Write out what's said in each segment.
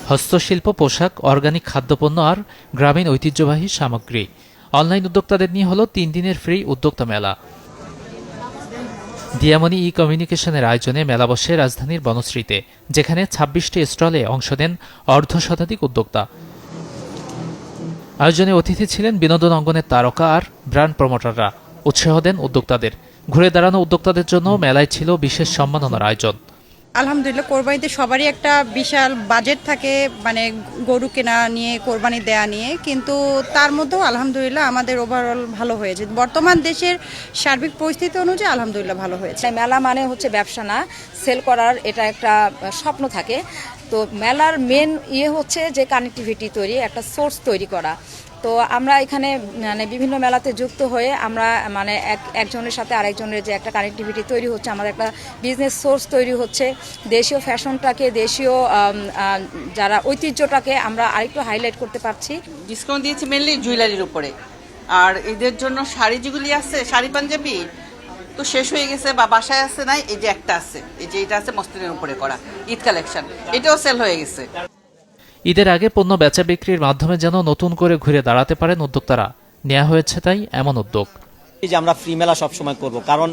হস্তশিল্প, পোশাক, অর্গানিক খাদ্যপণ্য আর গ্রামীণ ঐতিহ্যবাহী সামগ্রী। অনলাইন উদ্যোক্তাদের নিয়ে হলো 3 দিনের ফ্রি উদ্যোক্তা মেলা। দিয়ামনি ই কমিউনিকেশনের আয়োজনে মেলা বসে রাজধানীর বনশ্রীতে, যেখানে ২৬টি স্টলে অংশ নেন অর্ধশতাধিক উদ্যোক্তা। আয়োজনে অতিথি ছিলেন বিনোদন অঙ্গনের তারকা আর ব্র্যান্ড প্রমোটাররা। উৎসাহ দেন উদ্যোক্তাদের। ঘুরে দাঁড়ানো উদ্যোক্তাদের জন্য মেলায় ছিল বিশেষ সম্মাননার আয়োজন। আলহামদুলিল্লাহ, কোরবানিতে সবারই একটা বিশাল বাজেট থাকে, মানে গরু কেনা নিয়ে, কোরবানি দেয়া নিয়ে, কিন্তু তার মধ্যেও আলহামদুলিল্লাহ আমাদের ওভারঅল ভালো হয়েছে। বর্তমান দেশের সার্বিক পরিস্থিতি অনুযায়ী আলহামদুলিল্লাহ ভালো হয়েছে। মেলা মানে হচ্ছে ব্যবসা না, সেল করার এটা একটা স্বপ্ন থাকে। তো মেলার মেন হচ্ছে যে কানেক্টিভিটি তৈরি, একটা সোর্স তৈরি করা। তো আমরা এখানে মানে বিভিন্ন মেলাতে যুক্ত হয়ে আমরা মানে একজনের সাথে আরেকজনের যে একটা কানেক্টিভিটি তৈরি হচ্ছে, আমাদের একটা বিজনেস সোর্স তৈরি হচ্ছে। দেশীয় ফ্যাশনটাকে, দেশীয় যারা ঐতিহ্যটাকে আমরা আরেকটু হাইলাইট করতে পারছি। ডিসকাউন্ট দিয়েছি মেনলি জুয়েলারির উপরে। আর এদের জন্য শাড়ি যেগুলি আছে, শাড়ি পাঞ্জাবি তো শেষ হয়ে গেছে বা বাসায় আছে নাই, এই যে একটা আছে, এই যে এটা আছে মসলিনের উপরে করা ঈদ কালেকশন, এটাও সেল হয়ে গেছে। ঈদের আগে পণ্য বেচা বিক্রির মাধ্যমে যেন নতুন করে ঘুরে দাঁড়াতে পারেন উদ্যোক্তারা, নেওয়া হয়েছে তাই এমন উদ্যোগ। এই যে আমরা ফ্রি মেলা সবসময় করব, কারণ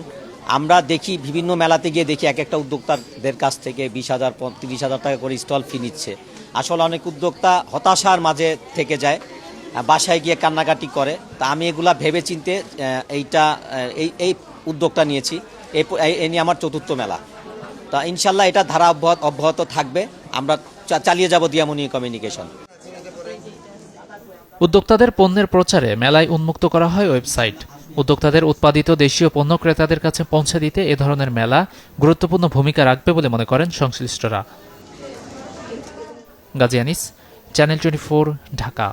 আমরা দেখি বিভিন্ন মেলাতে গিয়ে দেখি এক একটা উদ্যোক্তাদের কাছ থেকে 20,000 30,000 টাকা করে স্টল ফি নিচ্ছে। আসলে অনেক উদ্যোক্তা হতাশার মাঝে থেকে যায়, বাসায় গিয়ে কান্নাকাটি করে। তা আমি এগুলা ভেবে চিনতে এই উদ্যোগটা নিয়েছি। এই নিয়ে আমার 4র্থ মেলা। তা ইনশাল্লাহ এটা ধারা অব্যাহত থাকবে। আমরা চালিয়ে যাব দিয়ামনি কমিউনিকেশন। উদ্যোক্তাদের পণ্যের প্রচারে মেলায় উন্মুক্ত করা হয় ওয়েবসাইট। উদ্যোক্তাদের উৎপাদিত দেশীয় পণ্য ক্রেতাদের কাছে পৌঁছে দিতে এ ধরনের মেলা গুরুত্বপূর্ণ ভূমিকা রাখবে বলে মনে করেন সংশ্লিষ্টরা। গাজী আনিস, চ্যানেল 24, ঢাকা।